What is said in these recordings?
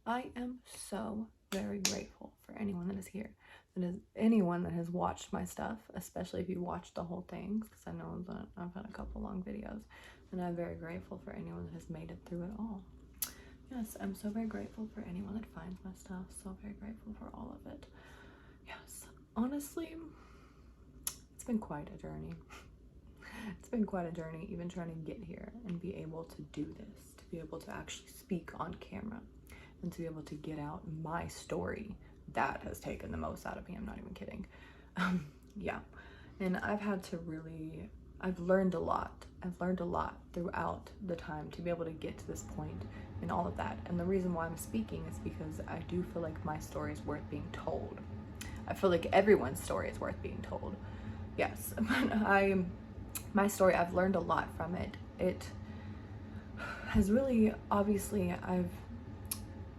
I am so very grateful for anyone that is here, that is anyone that has watched my stuff, especially if you watched the whole thing, because I know that I've had a couple long videos, and I'm very grateful for anyone that has made it through it all. Yes, I'm so very grateful for anyone that finds my stuff, so very grateful for all of it. Yes, honestly, it's been quite a journey. It's been quite a journey, even trying to get here and be able to do this, to be able to actually speak on camera and to be able to get out my story. That has taken the most out of me. I'm not even kidding. Yeah. And I've learned a lot. I've learned a lot throughout the time to be able to get to this point and all of that. And the reason why I'm speaking is because I do feel like my story is worth being told. I feel like everyone's story is worth being told. Yes, but my story, I've learned a lot from it. It has really, obviously, I've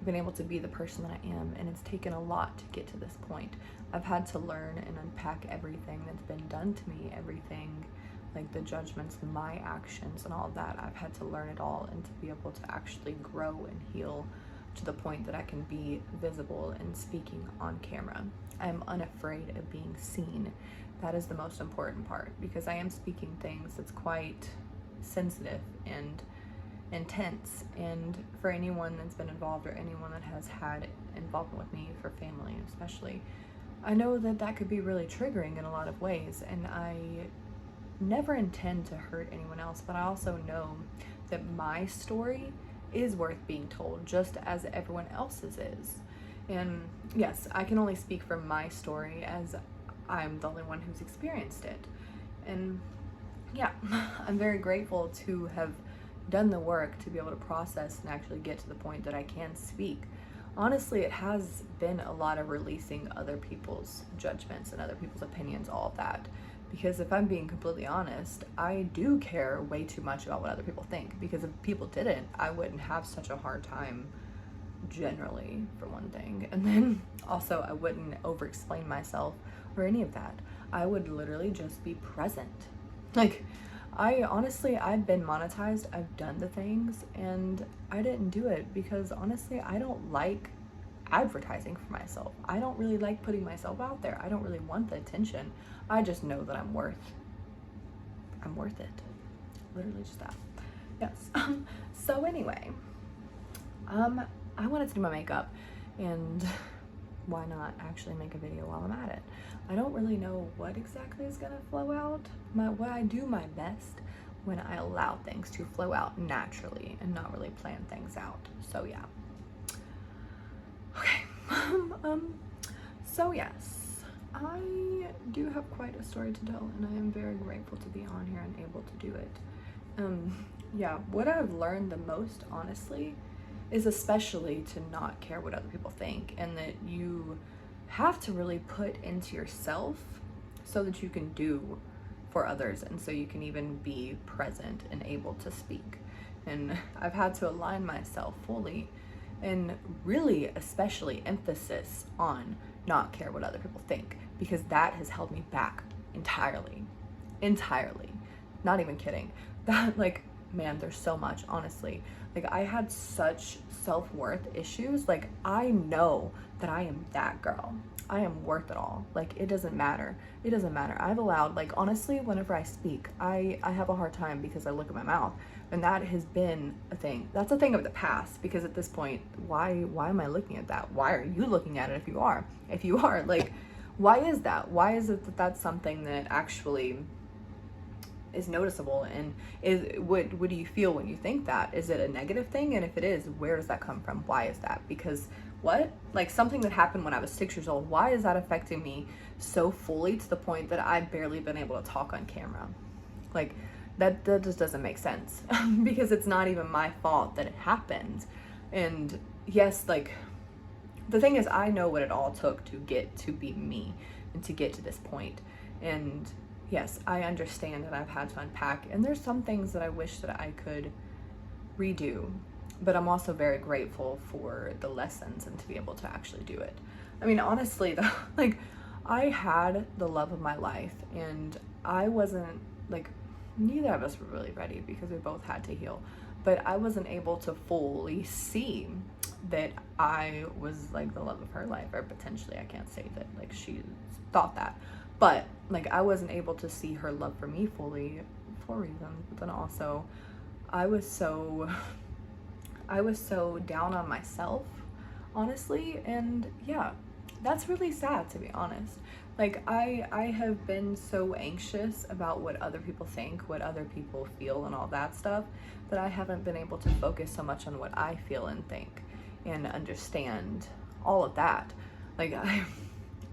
been able to be the person that I am, and it's taken a lot to get to this point. I've had to learn and unpack everything that's been done to me, everything, like the judgments, my actions, and all of that. I've had to learn it all and to be able to actually grow and heal to the point that I can be visible and speaking on camera. I'm unafraid of being seen. That is the most important part, because I am speaking things that's quite sensitive and intense, and for anyone that's been involved or anyone that has had involvement with me, for family especially, I know that that could be really triggering in a lot of ways, and I never intend to hurt anyone else, but I also know that my story is worth being told just as everyone else's is. And yes, I can only speak from my story as I'm the only one who's experienced it. And yeah, I'm very grateful to have done the work to be able to process and actually get to the point that I can speak. Honestly, it has been a lot of releasing other people's judgments and other people's opinions, all of that. Because if I'm being completely honest, I do care way too much about what other people think. Because if people didn't, I wouldn't have such a hard time generally, for one thing. And then also, I wouldn't over-explain myself or any of that. I would literally just be present. Like, I've been monetized, I've done the things, and I didn't do it because honestly, I don't like advertising for myself. I don't really like putting myself out there. I don't really want the attention. I just know that I'm worth it. Literally just that. Yes. So anyway, I wanted to do my makeup, and why not actually make a video while I'm at it? I don't really know what exactly is gonna flow out. I do my best when I allow things to flow out naturally and not really plan things out. So yeah. Okay. So yes, I do have quite a story to tell, and I am very grateful to be on here and able to do it. Yeah, what I've learned the most, honestly, is especially to not care what other people think, and that you have to really put into yourself so that you can do for others, and so you can even be present and able to speak. And I've had to align myself fully, and really especially emphasis on not care what other people think, because that has held me back entirely. Not even kidding. That, like, man, there's so much, honestly. Like, I had such self-worth issues. Like, I know that I am that girl. I am worth it all. Like, it doesn't matter. It doesn't matter. I've allowed, like, honestly, whenever I speak, I have a hard time because I look at my mouth, and that has been a thing. That's a thing of the past, because at this point, why am I looking at that? Why are you looking at it if you are? If you are, like, why is that? Why is it that that's something that actually is noticeable? And what do you feel when you think that? Is it a negative thing? And if it is, where does that come from? Why is that? Because what? Like, something that happened when I was 6 years old, why is that affecting me so fully to the point that I've barely been able to talk on camera? Like, that just doesn't make sense. Because it's not even my fault that it happened. And yes, like, the thing is, I know what it all took to get to be me and to get to this point. And yes, I understand that I've had to unpack, and there's some things that I wish that I could redo, but I'm also very grateful for the lessons and to be able to actually do it. I mean, honestly, though, like, I had the love of my life, and I wasn't, like, neither of us were really ready because we both had to heal. but I wasn't able to fully see that I was like the love of her life, or potentially, I can't say that like she thought that, but like I wasn't able to see her love for me fully for reasons. But then also I was so down on myself, honestly, and yeah, that's really sad, to be honest. Like I have been so anxious about what other people think, what other people feel and all that stuff, that I haven't been able to focus so much on what I feel and think and understand all of that. Like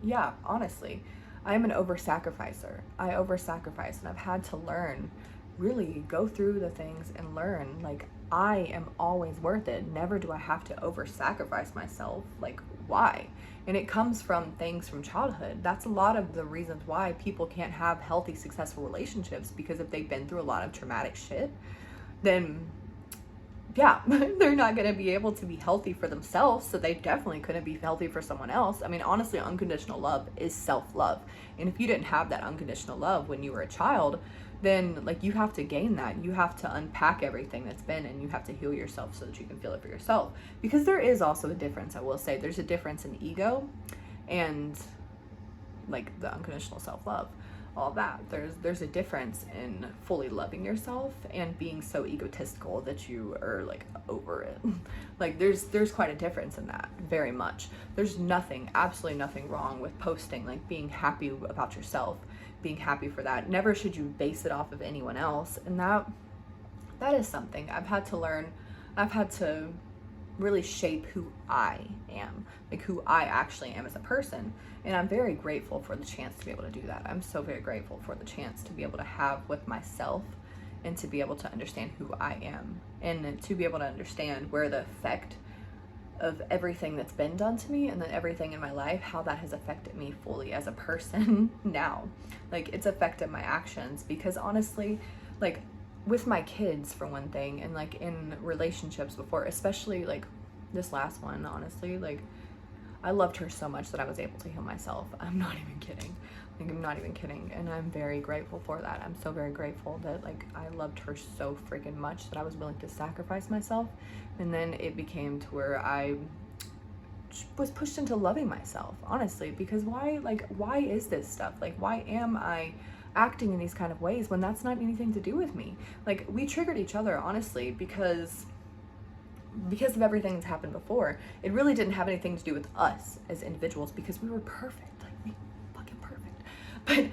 yeah, honestly, I'm an over-sacrificer. I over-sacrifice, and I've had to learn, really go through the things and learn, like, I am always worth it. Never do I have to over-sacrifice myself. Like, why? And it comes from things from childhood. That's a lot of the reasons why people can't have healthy, successful relationships, because if they've been through a lot of traumatic shit, then yeah, they're not going to be able to be healthy for themselves, so they definitely couldn't be healthy for someone else. I mean, honestly, unconditional love is self-love. And if you didn't have that unconditional love when you were a child, then like you have to gain that. You have to unpack everything that's been, and you have to heal yourself so that you can feel it for yourself. Because there is also a difference, I will say. There's a difference in ego and like the unconditional self-love. All that, there's a difference in fully loving yourself and being so egotistical that you are like over it. Like there's quite a difference in that, very much. There's nothing, absolutely nothing wrong with posting, like being happy about yourself, being happy for that. Never should you base it off of anyone else. And that is something I've had to learn. I've had to really shape who I am, like who I actually am as a person. And I'm very grateful for the chance to be able to do that. I'm so very grateful for the chance to be able to have with myself, and to be able to understand who I am, and to be able to understand where the effect of everything that's been done to me, and then everything in my life, how that has affected me fully as a person now. Like it's affected my actions, because honestly, like with my kids for one thing, and like in relationships before, especially like this last one, honestly, like I loved her so much that I was able to heal myself. I'm not even kidding. Like I'm not even kidding. And I'm very grateful for that. I'm so very grateful that like I loved her so freaking much that I was willing to sacrifice myself. And then it became to where I was pushed into loving myself, honestly, because why is this stuff? Like, why am I acting in these kind of ways when that's not anything to do with me? Like, we triggered each other, honestly, because of everything that's happened before. It really didn't have anything to do with us as individuals, because we were perfect, like we fucking perfect. But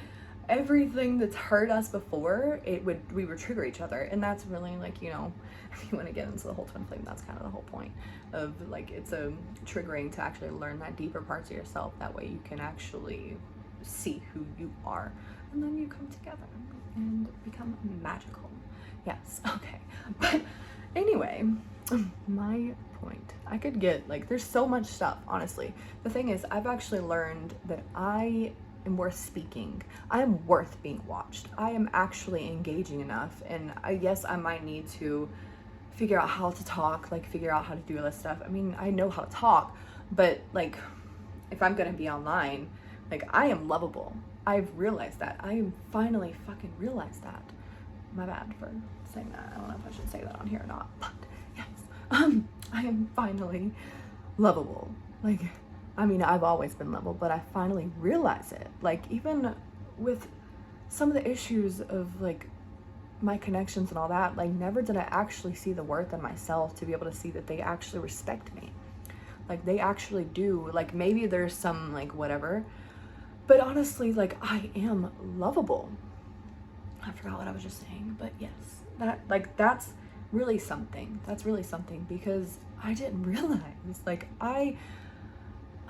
everything that's hurt us before, we would trigger each other. And that's really like, you know, if you want to get into the whole twin flame, that's kind of the whole point of like, it's a triggering to actually learn that deeper parts of yourself. That way you can actually see who you are, and then you come together and become magical. Yes, okay. But anyway, my point, I could get like, there's so much stuff, honestly. The thing is, I've actually learned that I am worth speaking. I am worth being watched. I am actually engaging enough, and I guess I might need to figure out how to talk, like figure out how to do all this stuff. I mean, I know how to talk, but like if I'm gonna be online, like I am lovable. I've realized that. I am finally fucking realized that. My bad for saying that. I don't know if I should say that on here or not, but yes. I am finally lovable. Like, I mean, I've always been lovable, but I finally realize it. Like, even with some of the issues of like my connections and all that, like never did I actually see the worth in myself to be able to see that they actually respect me. Like they actually do. Like maybe there's some like whatever, but honestly, like I am lovable. I forgot what I was just saying, but yes, that's really something. That's really something, because I didn't realize, like I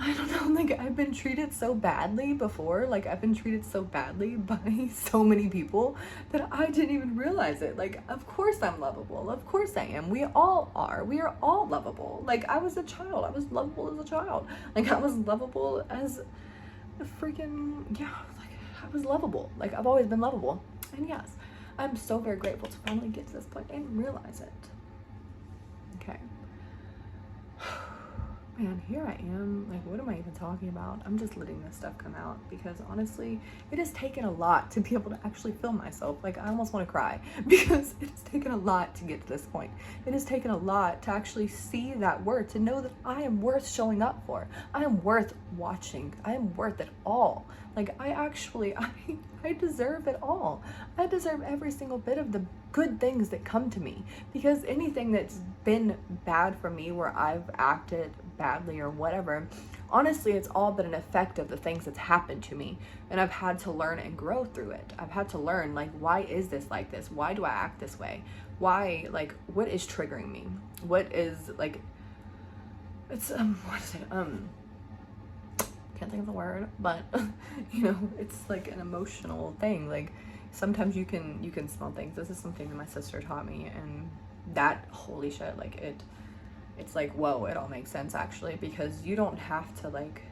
don't know, like I've been treated so badly before. Like I've been treated so badly by so many people that I didn't even realize it. Like, of course I'm lovable. Of course I am. We all are. We are all lovable. Like I was a child. I was lovable as a child. Like I was lovable as a freaking, yeah, like I was lovable. Like I've always been lovable. And yes, I'm so very grateful to finally get to this point and realize it. Okay. man, here I am. Like, what am I even talking about? I'm just letting this stuff come out because honestly, it has taken a lot to be able to actually film myself. Like, I almost want to cry because it has taken a lot to get to this point. It has taken a lot to actually see that worth, to know that I am worth showing up for. I am worth watching. I am worth it all. Like, I deserve it all. I deserve every single bit of the good things that come to me, because anything that's been bad for me, where I've acted badly or whatever, honestly, it's all been an effect of the things that's happened to me, and I've had to learn and grow through it. I've had to learn, like, why is this like this? Why do I act this way? Why, like, what is triggering me? What is, like, it's what is it, can't think of the word, but you know, it's like an emotional thing. Like, sometimes you can smell things. This is something that my sister taught me, and that, holy shit, like, it's like, whoa, it all makes sense actually, because you don't have to, like,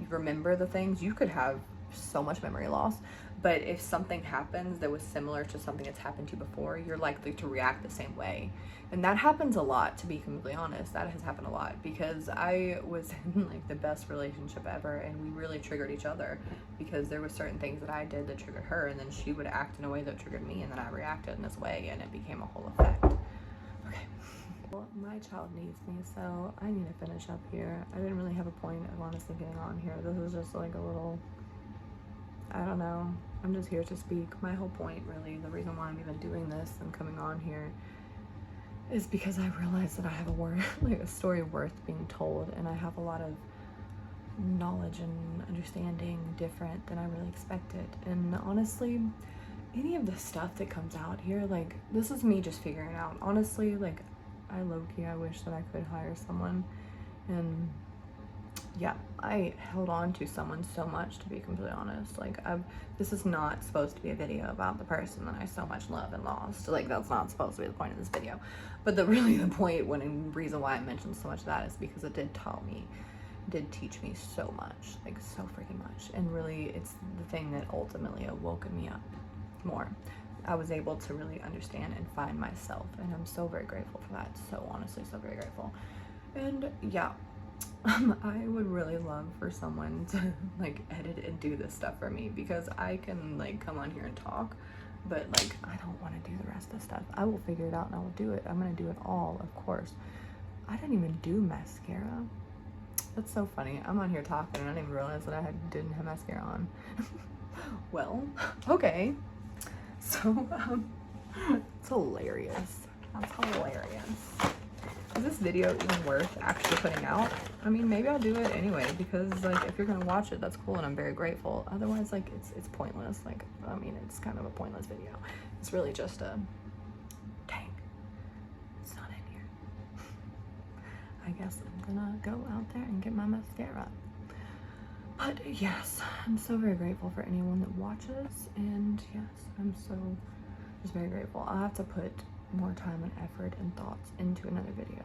remember the things. You could have so much memory loss, but if something happens that was similar to something that's happened to you before, you're likely to react the same way. And that happens a lot, to be completely honest. That has happened a lot, because I was in, like, the best relationship ever, and we really triggered each other, because there were certain things that I did that triggered her, and then she would act in a way that triggered me, and then I reacted in this way, and it became a whole effect. Okay. Well, my child needs me, so I need to finish up here. I didn't really have a point of honestly getting on here. This is just like a little, I don't know. I'm just here to speak. My whole point, really, the reason why I'm even doing this and coming on here, is because I realize that I have a story worth being told, and I have a lot of knowledge and understanding different than I really expected. And honestly, any of the stuff that comes out here, like, this is me just figuring it out. Honestly, like, I low-key, I wish that I could hire someone, and yeah, I held on to someone so much, to be completely honest. Like, this is not supposed to be a video about the person that I so much love and lost. Like, that's not supposed to be the point of this video. But the point, and reason why I mentioned so much of that, is because it did teach me so much, like, so freaking much. And really, it's the thing that ultimately awoken me up more. I was able to really understand and find myself, and I'm so very grateful for that. So honestly, so very grateful. And yeah, I would really love for someone to, like, edit and do this stuff for me, because I can, like, come on here and talk, but, like, I don't want to do the rest of the stuff. I will figure it out and I will do it. I'm gonna do it all, of course. I didn't even do mascara. That's so funny. I'm on here talking and I didn't even realize that I didn't have mascara on. Well, okay. So, it's hilarious. That's hilarious. Is this video even worth actually putting out? I mean, maybe I'll do it anyway, because, like, if you're gonna watch it, that's cool, and I'm very grateful. Otherwise, like, it's pointless. Like, I mean, it's kind of a pointless video. It's really just a, dang, it's not in here. I guess I'm gonna go out there and get my mascara. But yes, I'm so very grateful for anyone that watches, and yes, I'm so just very grateful. I'll have to put more time and effort and thoughts into another video.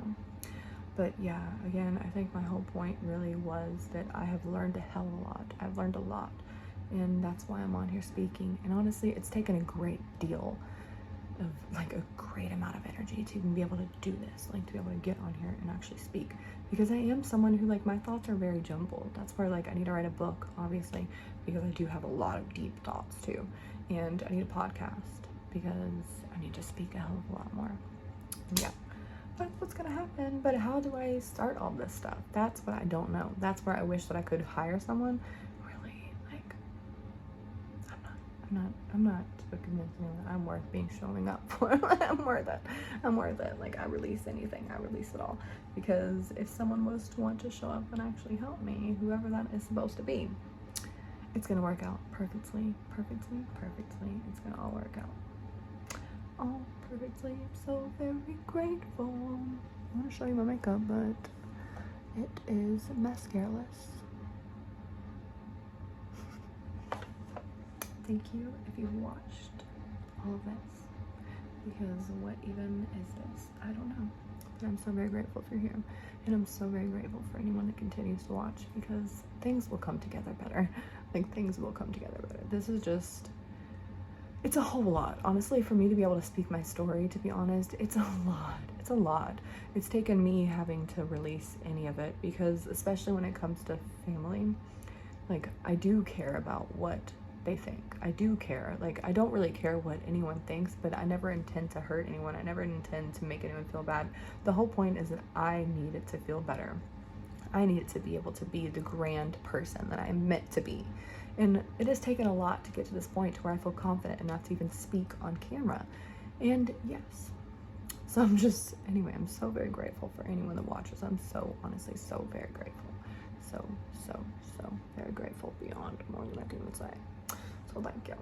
But yeah, again, I think my whole point really was that I have learned a hell of a lot. I've learned a lot, and that's why I'm on here speaking. And honestly, it's taken a great deal of, like, a great amount of energy to even be able to do this, like, to be able to get on here and actually speak, because I am someone who, like, my thoughts are very jumbled. That's where, like, I need to write a book, obviously, because I do have a lot of deep thoughts too, and I need a podcast because I need to speak a hell of a lot more. Yeah, that's what's gonna happen. But how do I start all this stuff? That's what I don't know. That's where I wish that I could hire someone. Really, like, I'm not convinced anyone that I'm worth showing up for. I'm worth it. Like, I release anything, I release it all, because if someone was to want to show up and actually help me, whoever that is supposed to be, it's gonna work out perfectly. It's gonna all work out all perfectly. I'm so very grateful. I want to show you my makeup, but it is mascara-less. Thank you if you've watched all of this, because what even is this? I don't know. But I'm so very grateful for you, and I'm so very grateful for anyone that continues to watch, because things will come together better. Like, things will come together better. This is just It's a whole lot. Honestly, for me to be able to speak my story, to be honest, it's a lot. It's a lot. It's taken me having to release any of it because, especially when it comes to family, like, I do care about what they think. I do care. Like, I don't really care what anyone thinks, but I never intend to hurt anyone. I never intend to make anyone feel bad. The whole point is that I need it to feel better. I need it to be able to be the grand person that I'm meant to be. And it has taken a lot to get to this point where I feel confident enough to even speak on camera. And yes. So anyway, I'm so very grateful for anyone that watches. I'm so, honestly, so very grateful. So very grateful beyond more than I can even say. So thank you.